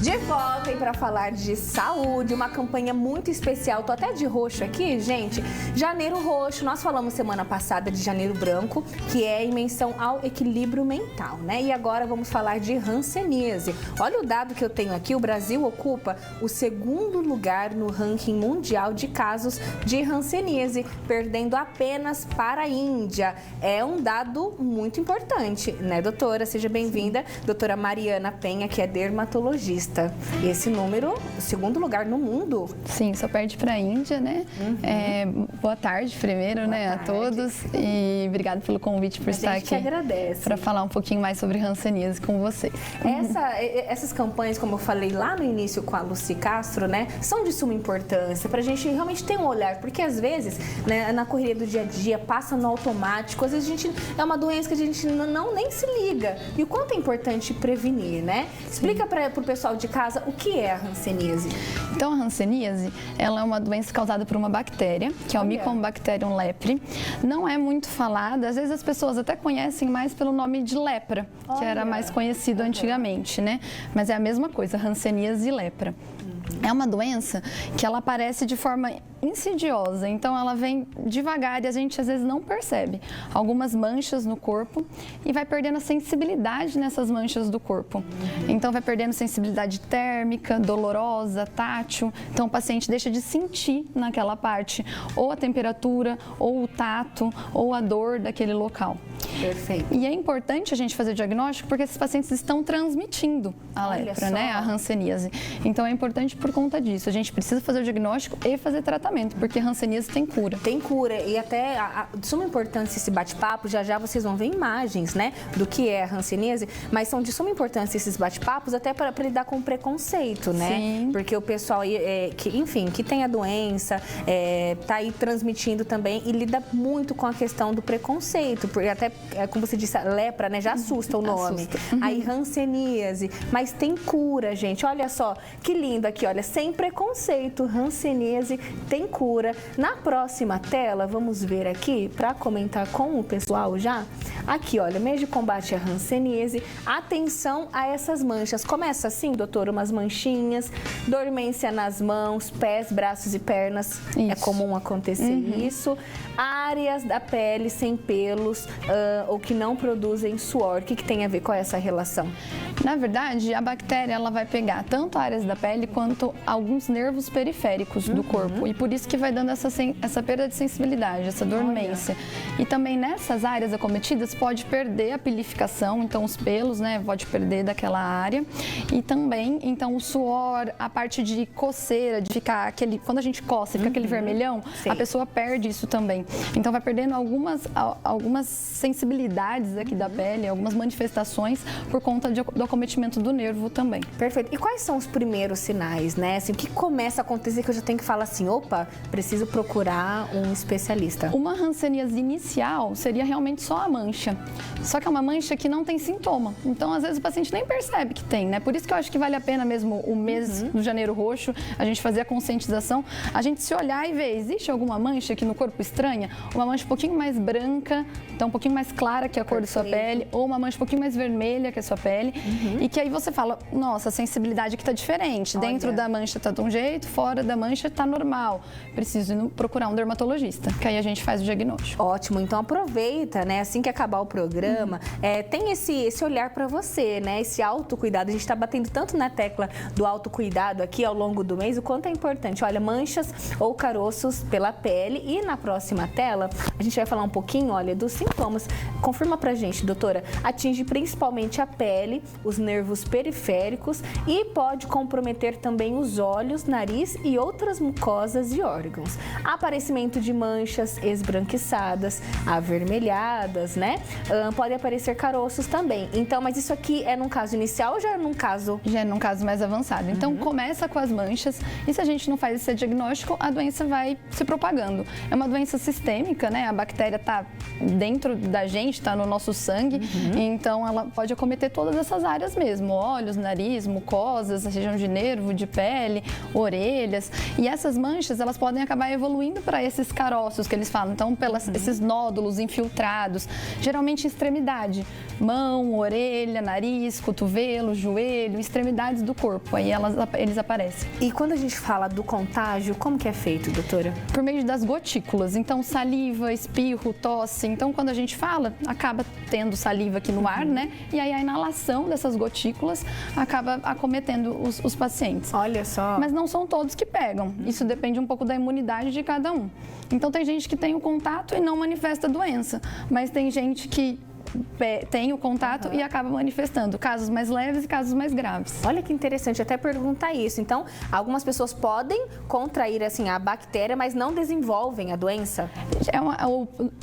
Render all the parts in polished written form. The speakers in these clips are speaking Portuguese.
De volta e para falar de saúde, uma campanha muito especial. Tô até de roxo aqui, gente. Janeiro Roxo. Nós falamos semana passada de Janeiro Branco, que é em menção ao equilíbrio mental, né? E agora vamos falar de hanseníase. Olha o dado que eu tenho aqui. O Brasil ocupa o segundo lugar no ranking mundial de casos de hanseníase, perdendo apenas para a Índia. É um dado muito importante, né, doutora? Seja bem-vinda, doutora Mariana Penha, que é dermatologista. E esse número, o segundo lugar no mundo. Sim, só perde para a Índia, né? Boa tarde primeiro, né, a todos. E obrigado pelo convite por estar aqui. Para falar um pouquinho mais sobre hanseníase com vocês. Essas campanhas, como eu falei lá no início com a Lucy Castro, né, são de suma importância para a gente realmente ter um olhar, porque às vezes, né, na correria do dia a dia, passa no automático, às vezes a gente é uma doença que a gente nem se liga. E o quanto é importante prevenir, né? Explica para o pessoal de casa o que é a hanseníase. Então, a hanseníase, ela é uma doença causada por uma bactéria, que é o Mycobacterium leprae. Não é muito falada, às vezes as pessoas até conhecem mais pelo nome de lepra, que era mais conhecido antigamente, né? Mas é a mesma coisa, hanseníase e lepra. É uma doença que ela aparece de forma insidiosa, então ela vem devagar e a gente às vezes não percebe. Algumas manchas no corpo e vai perdendo a sensibilidade nessas manchas do corpo. Então vai perdendo sensibilidade térmica, dolorosa, tátil. Então o paciente deixa de sentir naquela parte ou a temperatura, ou o tato, ou a dor daquele local. Perfeito. E é importante a gente fazer o diagnóstico porque esses pacientes estão transmitindo a lepra, né, a hanseníase. Então é importante por conta disso. A gente precisa fazer o diagnóstico e fazer tratamento, porque a hanseníase tem cura. Tem cura e até de suma importância esse bate-papo, já vocês vão ver imagens, né, do que é a hanseníase, mas são de suma importância esses bate-papos até para lidar com o preconceito, né? Sim. Porque o pessoal, que tem a doença, tá aí transmitindo também e lida muito com a questão do preconceito, porque até, como você disse, a lepra, né, já assusta o nome. Assusta. Aí hanseníase, mas tem cura, gente. Olha só, que lindo aqui, olha, sem preconceito, hanseníase tem cura. Na próxima tela, vamos ver aqui, para comentar com o pessoal já, aqui, olha, mês de combate à hanseníase, atenção a essas manchas. Começa assim, doutora, umas manchinhas, dormência nas mãos, pés, braços e pernas, é comum acontecer isso. Áreas da pele sem pelos ou que não produzem suor, o que tem a ver com essa relação? Na verdade, a bactéria ela vai pegar tanto áreas da pele quanto alguns nervos periféricos do corpo e por isso que vai dando essa perda de sensibilidade, essa dormência. E também nessas áreas acometidas pode perder a pilificação, então os pelos, né, pode perder daquela área e também, então o suor, a parte de coceira, de ficar aquele, quando a gente coça, fica aquele vermelhão, a pessoa perde isso também. Então vai perdendo algumas sensibilidades aqui da pele, algumas manifestações por conta do acometimento do nervo também. Perfeito. E quais são os primeiros sinais, né? Assim, o que começa a acontecer que eu já tenho que falar assim, opa, preciso procurar um especialista? Uma hanseníase inicial seria realmente só a mancha. Só que é uma mancha que não tem sintoma. Então, às vezes, o paciente nem percebe que tem, né? Por isso que eu acho que vale a pena mesmo o mês do Janeiro Roxo, a gente fazer a conscientização, a gente se olhar e ver, existe alguma mancha aqui no corpo estranha? Uma mancha um pouquinho mais branca, então um pouquinho mais clara que a cor da sua pele, ou uma mancha um pouquinho mais vermelha que a sua pele, e que aí você fala, nossa, a sensibilidade aqui tá diferente, dentro da mancha tá de um jeito, fora da mancha tá normal, preciso procurar um dermatologista, que aí a gente faz o diagnóstico. Ótimo, então aproveita, né, assim que acabar o programa, tem esse olhar para você, né, esse autocuidado, a gente tá batendo tanto na tecla do autocuidado aqui ao longo do mês, o quanto é importante, olha, manchas ou caroços pela pele e na próxima tela, a gente vai falar um pouquinho, olha, dos sintomas. Confirma pra gente, doutora, atinge principalmente a pele, os nervos periféricos e pode comprometer também os olhos, nariz e outras mucosas e órgãos. Aparecimento de manchas esbranquiçadas, avermelhadas, né? Pode aparecer caroços também. Então, mas isso aqui é num caso inicial ou já é num caso? Já é num caso mais avançado. Então, começa com as manchas e se a gente não faz esse diagnóstico, a doença vai se propagando. É uma doença sistêmica, né? A bactéria está dentro da gente, está no nosso sangue, então ela pode acometer todas essas áreas áreas mesmo, olhos, nariz, mucosas, região de nervo, de pele, orelhas. E essas manchas, elas podem acabar evoluindo para esses caroços que eles falam. Então, esses nódulos infiltrados, geralmente em extremidade, mão, orelha, nariz, cotovelo, joelho, extremidades do corpo. Aí eles aparecem. E quando a gente fala do contágio, como que é feito, doutora? Por meio das gotículas. Então, saliva, espirro, tosse. Então, quando a gente fala, acaba tendo saliva aqui no ar, né? E aí a inalação dessas gotículas acaba acometendo os pacientes. Olha só. Mas não são todos que pegam. Isso depende um pouco da imunidade de cada um. Então, tem gente que tem o contato e não manifesta a doença. Mas tem gente que tem o contato e acaba manifestando casos mais leves e casos mais graves. Olha que interessante, até perguntar isso. Então, algumas pessoas podem contrair assim a bactéria, mas não desenvolvem a doença?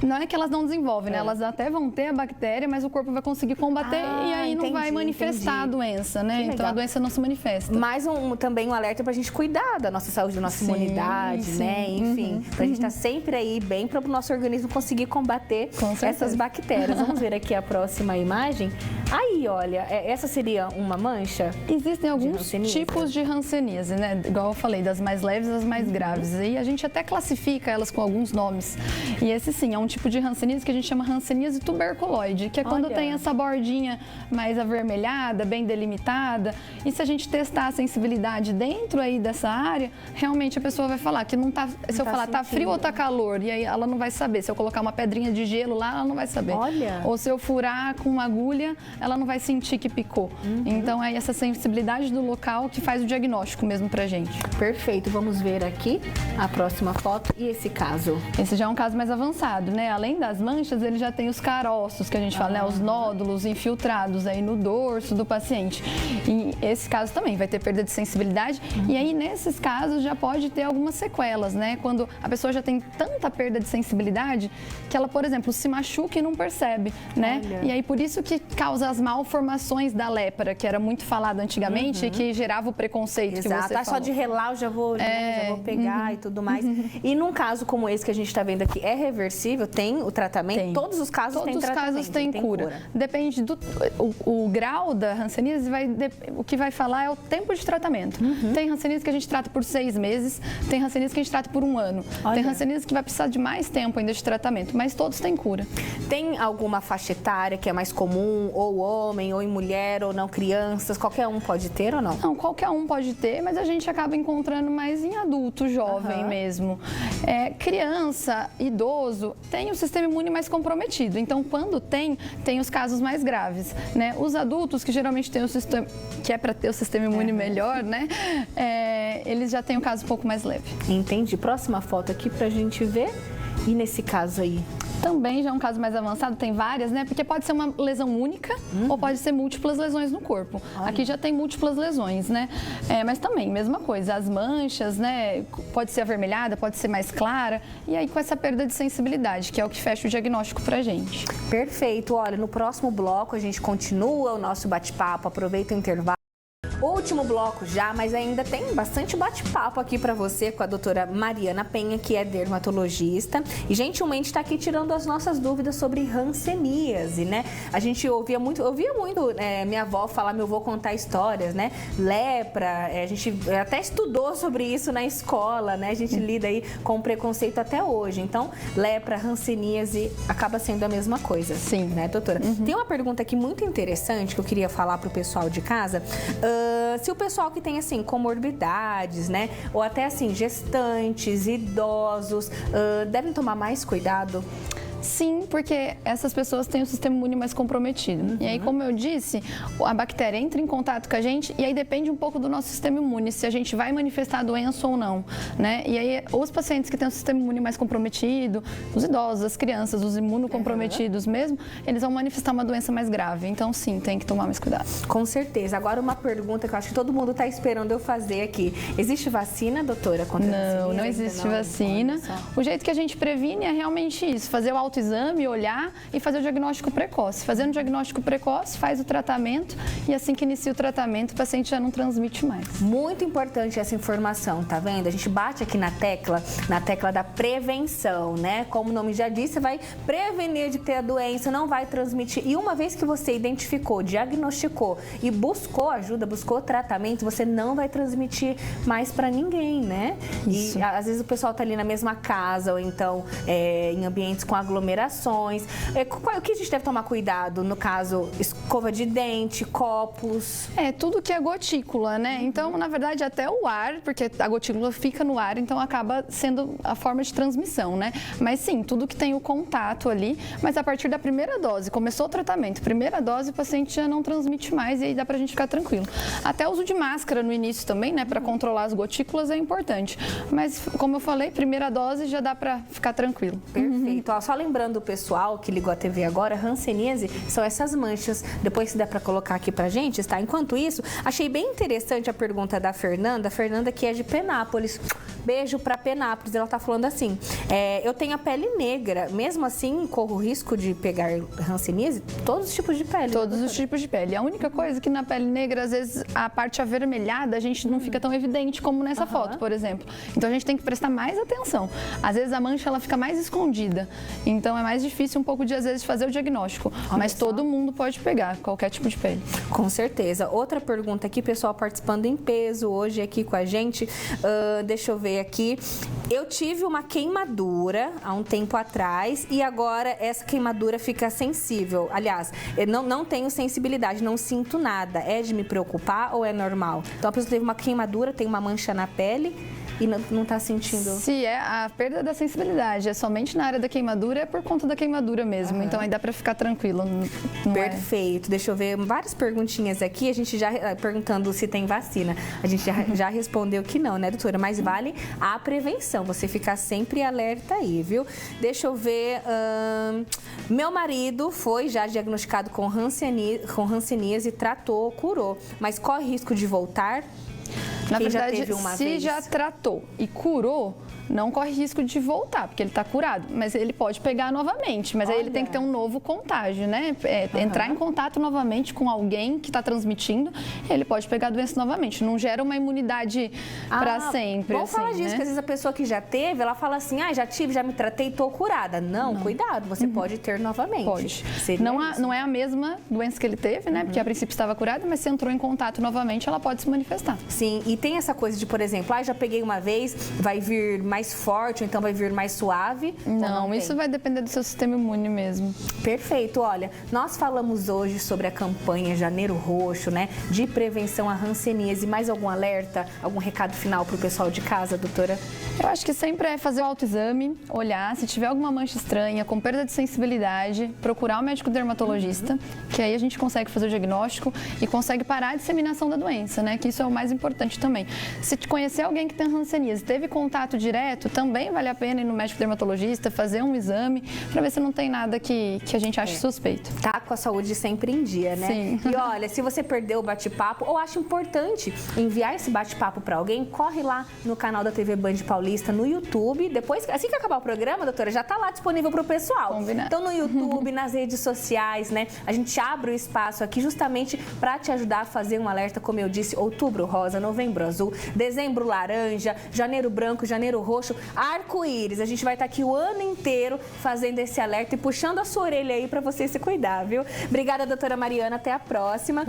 Não é que elas não desenvolvem, né? Elas até vão ter a bactéria, mas o corpo vai conseguir combater e aí não vai manifestar a doença, né? Então a doença não se manifesta. Mais também um alerta pra gente cuidar da nossa saúde, da nossa imunidade, né? Enfim, pra gente estar sempre aí bem para o nosso organismo conseguir combater essas bactérias. Vamos ver aqui a próxima imagem. Aí, olha, essa seria uma mancha? Existem alguns tipos de hanseníase, né? Igual eu falei, das mais leves às mais graves. E a gente até classifica elas com alguns nomes. E esse sim, é um tipo de hanseníase que a gente chama hanseníase tuberculoide, que é quando tem essa bordinha mais avermelhada, bem delimitada. E se a gente testar a sensibilidade dentro aí dessa área, realmente a pessoa vai falar que não tá, se eu falar tá frio ou tá calor, e aí ela não vai saber. Se eu colocar uma pedrinha de gelo lá, ela não vai saber. Olha. Ou se eu furar com uma agulha, ela não vai sentir que picou. Então é essa sensibilidade do local que faz o diagnóstico mesmo pra gente. Perfeito, vamos ver aqui a próxima foto e esse caso. Esse já é um caso mais avançado, né? Além das manchas, ele já tem os caroços, que a gente fala, né? Os nódulos infiltrados aí no dorso do paciente. E esse caso também vai ter perda de sensibilidade. E aí, nesses casos, já pode ter algumas sequelas, né? Quando a pessoa já tem tanta perda de sensibilidade que ela, por exemplo, se machuca e não percebe, né? Olha. E aí, por isso que causa as malformações da lepra, que era muito falado antigamente e que gerava o preconceito que você falou. Só de relar eu já vou, já vou pegar e tudo mais. E num caso como esse que a gente está vendo aqui, é reversível? Tem o tratamento? Tem. Todos os casos têm tratamento? Todos os casos têm cura. Depende do... O grau da hanseníase, o que vai falar é o tempo de tratamento. Tem hanseníase que a gente trata por 6 meses, tem hanseníase que a gente trata por 1 ano. Olha. Tem hanseníase que vai precisar de mais tempo ainda de tratamento, mas todos têm cura. Tem alguma faixa etária que é mais comum, ou homem, ou em mulher, ou não crianças? Qualquer um pode ter ou não? Não, qualquer um pode ter, mas a gente acaba encontrando mais em adulto, jovem mesmo. Criança, idoso, tem o sistema imune mais comprometido. Então, quando tem os casos mais graves, né? Os adultos, que geralmente têm o sistema, que é para ter o sistema imune melhor, né? Eles já têm um caso um pouco mais leve. Entendi. Próxima foto aqui pra gente ver. E nesse caso aí? Também já é um caso mais avançado, tem várias, né? Porque pode ser uma lesão única ou pode ser múltiplas lesões no corpo. Olha. Aqui já tem múltiplas lesões, né? Mas também, mesma coisa, as manchas, né? Pode ser avermelhada, pode ser mais clara. E aí com essa perda de sensibilidade, que é o que fecha o diagnóstico pra gente. Perfeito. Olha, no próximo bloco a gente continua o nosso bate-papo, aproveita o intervalo. Último bloco já, mas ainda tem bastante bate-papo aqui para você com a doutora Mariana Penha, que é dermatologista e gentilmente está aqui tirando as nossas dúvidas sobre hanseníase, né? A gente ouvia muito minha avó falar, meu avô contar histórias, né? Lepra, a gente até estudou sobre isso na escola, né? A gente lida aí com preconceito até hoje. Então, lepra, hanseníase acaba sendo a mesma coisa. Sim. Né, doutora? Tem uma pergunta aqui muito interessante que eu queria falar para o pessoal de casa. Se o pessoal que tem, assim, comorbidades, né? Ou até, assim, gestantes, idosos, devem tomar mais cuidado? Sim, porque essas pessoas têm o sistema imune mais comprometido. E aí, como eu disse, a bactéria entra em contato com a gente e aí depende um pouco do nosso sistema imune, se a gente vai manifestar a doença ou não, né? E aí, os pacientes que têm o sistema imune mais comprometido, os idosos, as crianças, os imunocomprometidos mesmo, eles vão manifestar uma doença mais grave. Então, sim, tem que tomar mais cuidado. Com certeza. Agora, uma pergunta que eu acho que todo mundo está esperando eu fazer aqui. Existe vacina, doutora, contra a hanseníase? Não existe vacina. O jeito que a gente previne é realmente isso, fazer o autoexame, olhar e fazer o diagnóstico precoce. Fazendo o diagnóstico precoce, faz o tratamento e assim que inicia o tratamento, o paciente já não transmite mais. Muito importante essa informação, tá vendo? A gente bate aqui na tecla da prevenção, né? Como o nome já disse, você vai prevenir de ter a doença, não vai transmitir. E uma vez que você identificou, diagnosticou e buscou ajuda, buscou tratamento, você não vai transmitir mais para ninguém, né? Isso. E às vezes o pessoal tá ali na mesma casa ou então em ambientes com aglomerações. O que a gente deve tomar cuidado? No caso, escova de dente, copos... Tudo que é gotícula, né? Então, na verdade, até o ar, porque a gotícula fica no ar, então acaba sendo a forma de transmissão, né? Mas sim, tudo que tem o contato ali, mas a partir da primeira dose, começou o tratamento, primeira dose, o paciente já não transmite mais e aí dá pra gente ficar tranquilo. Até o uso de máscara no início também, né? Pra controlar as gotículas é importante. Mas, como eu falei, primeira dose já dá pra ficar tranquilo. Perfeito. Ó, só lembrando o pessoal que ligou a TV agora, hanseníase são essas manchas. Depois se der para colocar aqui pra gente, tá? Enquanto isso, achei bem interessante a pergunta da Fernanda. A Fernanda que é de Penápolis. Beijo pra Penápolis. Ela tá falando assim, eu tenho a pele negra, mesmo assim corro o risco de pegar hanseníase? Todos os tipos de pele. Todos os tipos de pele. A única coisa é que na pele negra, às vezes, a parte avermelhada, a gente não fica tão evidente como nessa foto, por exemplo. Então, a gente tem que prestar mais atenção. Às vezes, a mancha, ela fica mais escondida. Então, é mais difícil um pouco de, às vezes, fazer o diagnóstico. Mas todo mundo pode pegar, qualquer tipo de pele. Com certeza. Outra pergunta aqui, pessoal participando em peso hoje aqui com a gente. Deixa eu ver aqui. Eu tive uma queimadura há um tempo atrás e agora essa queimadura fica sensível. Aliás, eu não tenho sensibilidade, não sinto nada. É de me preocupar ou é normal? Então, a pessoa teve uma queimadura, tem uma mancha na pele e não está sentindo... Se é a perda da sensibilidade, é somente na área da queimadura, é por conta da queimadura mesmo. Então, aí dá para ficar tranquilo. Perfeito. Deixa eu ver várias perguntinhas aqui. A gente já perguntando se tem vacina. A gente já respondeu que não, né, doutora? Mas vale a prevenção. Você ficar sempre alerta aí, viu? Deixa eu ver... Meu marido foi já diagnosticado com hanseníase, tratou, curou. Mas corre risco de voltar? Na Quem verdade, já teve uma se vez? já tratou e curou, não corre risco de voltar, porque ele está curado. Mas ele pode pegar novamente, mas aí ele tem que ter um novo contágio, né? Entrar em contato novamente com alguém que está transmitindo, ele pode pegar a doença novamente. Não gera uma imunidade para sempre. Vamos falar disso, né? que às vezes a pessoa que já teve, ela fala assim, já tive, já me tratei, estou curada. Não, cuidado, você pode ter novamente. Pode. Não é a mesma doença que ele teve, né? Porque a princípio estava curada, mas se entrou em contato novamente, ela pode se manifestar. Sim, e tem essa coisa de, por exemplo, já peguei uma vez, vai vir mais forte, ou então vai vir mais suave? Não, isso vai depender do seu sistema imune mesmo. Perfeito. Olha, nós falamos hoje sobre a campanha Janeiro Roxo, né? De prevenção à hanseníase. Mais algum alerta, algum recado final para o pessoal de casa, doutora? Eu acho que sempre é fazer o autoexame, olhar, se tiver alguma mancha estranha, com perda de sensibilidade, procurar o médico dermatologista, que aí a gente consegue fazer o diagnóstico e consegue parar a disseminação da doença, né? Que isso é o mais importante também. Se conhecer alguém que tem hanseníase, teve contato direto, também vale a pena ir no médico dermatologista, fazer um exame, para ver se não tem nada que a gente ache suspeito. Tá com a saúde sempre em dia, né? Sim. E olha, se você perdeu o bate-papo, ou acha importante enviar esse bate-papo para alguém, corre lá no canal da TV Band Paulista, no YouTube. Depois, assim que acabar o programa, doutora, já tá lá disponível para o pessoal. Combinado. Então, no YouTube, nas redes sociais, né? A gente abre o espaço aqui justamente para te ajudar a fazer um alerta, como eu disse, outubro rosa, novembro azul, dezembro laranja, janeiro branco, janeiro roxo, arco-íris. A gente vai estar aqui o ano inteiro fazendo esse alerta e puxando a sua orelha aí para você se cuidar, viu? Obrigada, doutora Mariana. Até a próxima.